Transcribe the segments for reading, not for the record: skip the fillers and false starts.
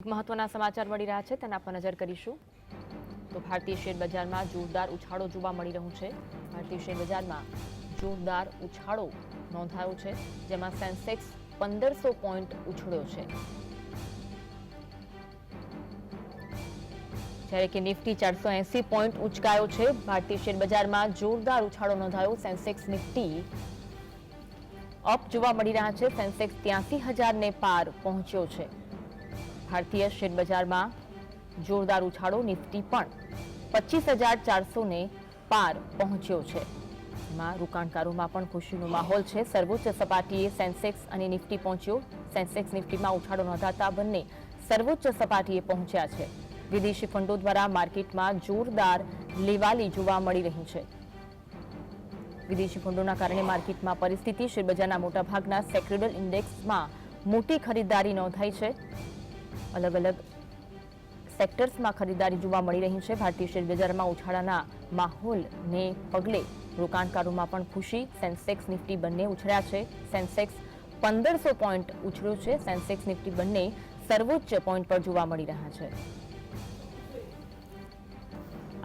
મહત્વના સમાચાર મળી રહ્યા છે તેના પર નજર કરીશું તો ભારતીય શેર બજારમાં જોરદાર ઉછાળો જોવા મળી રહ્યો છે। ભારતીય શેર બજારમાં જોરદાર ઉછાળો નોંધાયો છે, જેમાં સેન્સેક્સ 1500 પોઈન્ટ ઉછળ્યો છે, જ્યારે કે નિફ્ટી 480 પોઈન્ટ ઉચકાયો છે। ભારતીય શેર બજારમાં જોરદાર ઉછાળો નોંધાયો। સેન્સેક્સ નિફ્ટી અપ જોવા મળી રહ્યા છે। સેન્સેક્સ 83,000 ને પાર પહોંચ્યો છે। ભારતીય શેર બજારમાં જોરદાર ઉછાળો, નિફ્ટી પણ 25,400 ને પાર પહોંચ્યો છે। એમાં રોકાણકારોમાં પણ ખુશીનો માહોલ છે। સર્વોચ્ચ સપાટીએ સેન્સેક્સ અને નિફ્ટી પહોંચ્યો। સેન્સેક્સ નિફ્ટીમાં ઉછાળો નોંધાતા બંને સર્વોચ્ચ સપાટીએ પહોંચ્યા છે। વિદેશી ફંડો દ્વારા માર્કેટમાં જોરદાર લેવાલી જોવા મળી રહી છે। વિદેશી ફંડોના કારણે માર્કેટમાં પરિસ્થિતિ, શેરબજારના મોટાભાગના સેક્ટરલ ઇન્ડેક્સમાં મોટી ખરીદારી નોંધાઈ છે। अलग अलग सेक्टर्स में खरीदारी जोवा मळी रही है। भारतीय शेर बजार में उछाळाना माहौल ने पगले रोकाणकारों में पण खुशी। सेन्सेक्स निफ्टी बंने उछळ्या छे। सेन्सेक्स 1500 पॉइंट उछळ्यो छे। सेन्सेक्स निफ्टी बंने सर्वोच्च पॉइंट पर जोवा मळी रह्या छे।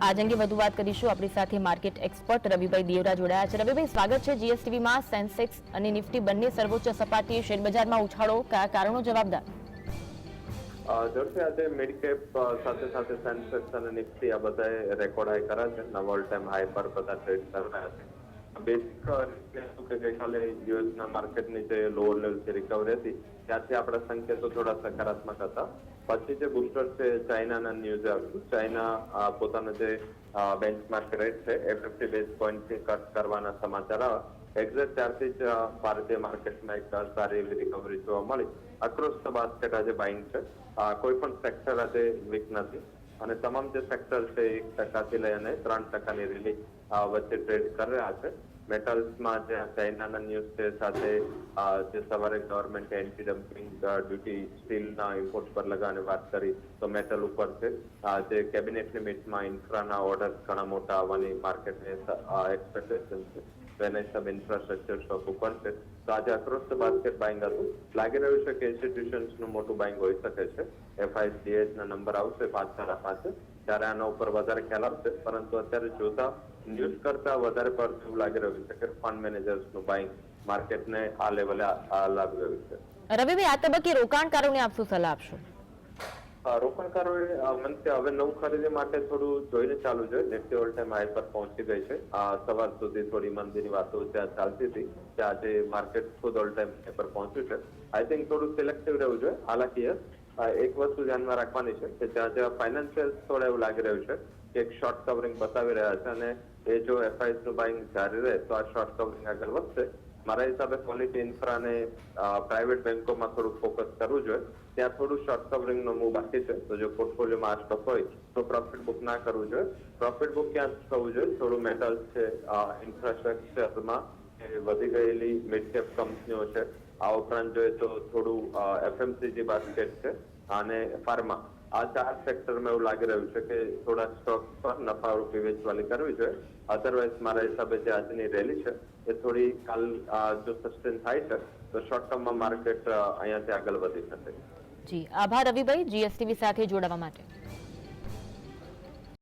आज अंगे વધુ વાત કરીશું। આપણી સાથે માર્કેટ એક્સપર્ટ રવિભાઈ દેવરા જોડાયા છે। રવિભાઈ, સ્વાગત છે જીએસટીવી માં। સેન્સેક્સ અને નિફ્ટી બંને સર્વોચ્ચ સપાટીએ શેર બજારમાં ઉછાળો, કયા કારણો જવાબદાર? જોરથી આજે મિડ કેપ સાથે સાથે સેન્સેક્સ અને નિફ્ટી આ બધાએ રેકોર્ડ હાઈ કર્યા છે। નવા ઓલ ટાઈમ હાઈ પર બધા ટ્રેડ કરી રહ્યા છે। બેસિક શું કે ગઈકાલે યુએસના માર્કેટની જે લોઅર લેવલથી રિકવરી હતી ત્યાંથી આપણા સંકેતો થોડા સકારાત્મક હતા। પછી જે બુસ્ટર છે ચાઇનાના ન્યૂઝ આવ્યું। ચાઇના પોતાનો જે બેન્ચમાર્ક રેટ છે એ 50 બેઝ પોઈન્ટથી કટ કરવાના સમાચાર આવ્યા। એક્ઝેક્ટ ત્યારથી જ ભારતીય માર્કેટમાં એક સારી એવી રિકવરી જોવા મળી। અક્રોસ ધ બાસ્કેટ આજે બાઇંગ છે। કોઈ પણ સેક્ટર આજે વીક નથી અને તમામ જે સેક્ટર છે 1% લઈ અને 3%ની રેલી વચ્ચે ટ્રેડ કરી રહ્યા છે। મેટલ્સમાં જે ચાઇનાના ન્યૂઝ છે સાથે જે સવારે ગવર્મેન્ટે એન્ટી ડમ્પિંગ ડ્યુટી સ્ટીલના ઇમ્પોર્ટ પર લગાવવાની વાત કરી તો મેટલ ઉપર છે। જે કેબિનેટની મીટમાં ઇન્ફ્રાના ઓર્ડર ઘણા મોટા આવવાની માર્કેટને એક્સપેક્ટેશન છે, તો એને હિસાબે ઇન્ફ્રાસ્ટ્રક્ચર સ્ટોક ઉપર છે। તો આજે અક્રોસ ધ બાસ્કેટ બાઇંગ હતું। લાગી રહ્યું છે કે ઇન્સ્ટિટ્યુશન્સનું મોટું બાઇંગ હોઈ શકે છે। FICHના નંબર આવશે 5.5 ત્યારે આના ઉપર વધારે ખ્યાલ આવશે, પરંતુ અત્યારે જોતા ન્યૂઝ કરતા વધારે પર એવું લાગી રહ્યું છે કે ફંડ મેનેજર્સનું બાઇંગ માર્કેટને આ લેવલે લાવી રહ્યું છે। રવિભાઈ, આ તબક્કે રોકાણકારોને આપ શું સલાહ આપશો? રોકાણકારોએ મનથી હવે નવું ખરીદી માટે થોડું જોઈને ચાલુ જોઈએ। નિફ્ટી ઓલ ટાઈમ હાઈ પર પહોંચી ગઈ છે। સવાર સુધી થોડી મંદીની વાતો ત્યાં ચાલતી હતી કે આજે માર્કેટ ખુદ ઓલ ટાઈમ હાઈ પર પહોંચ્યું છે। આઈ થિંક થોડું સિલેક્ટિવ રહેવું જોઈએ। હાલાકી એક વસ્તુ ધ્યાનમાં રાખવાની છે કે જ્યાં ફાઇનાન્શિયલ થોડા એવું લાગી રહ્યું છે કે એક શોર્ટ કવરિંગ બતાવી રહ્યા છે અને એ જો એફઆઈએસ નું બાઇંગ જારી રહે તો આ શોર્ટ કવરિંગ આગળ વધશે। મારા હિસાબે ક્વોલિટી ઇન્ફ્રા અને પ્રાઇવેટ બેંકોમાં થોડું ફોકસ કરવું જોઈએ। ત્યાં થોડું શોર્ટ કવરિંગનો મૂવ બાકી છે, તો જો પોર્ટફોલિયોમાં આ સ્ટોક હોય તો પ્રોફિટ બુક ના કરવું જોઈએ। પ્રોફિટ બુક ક્યાં થવું જોઈએ? થોડું મેટલ્સ છે, ઇન્ફ્રાસ્ટ્રક્ચરમાં વધી ગયેલી મિડ કેપ કંપનીઓ છે, આ ઉપરાંત જોઈએ તો થોડું FMCG બાસ્કેટ છે અને ફાર્મા। આ 4 સેક્ટરમાં એવું લાગી રહ્યું છે કે થોડા સ્ટોક પર નફારૂપી વેચવાલી કરવી જોઈએ। અધરવાઇઝ મારા હિસાબે જે આજની રેલી છે એ થોડી કાલ જો સસ્ટેન થાય છે તો શોર્ટ ટર્મમાં માર્કેટ અહીંયાથી આગળ વધી શકે। જી, આભાર રવિભાઈ જીએસટીવી સાથે જોડાવા માટે।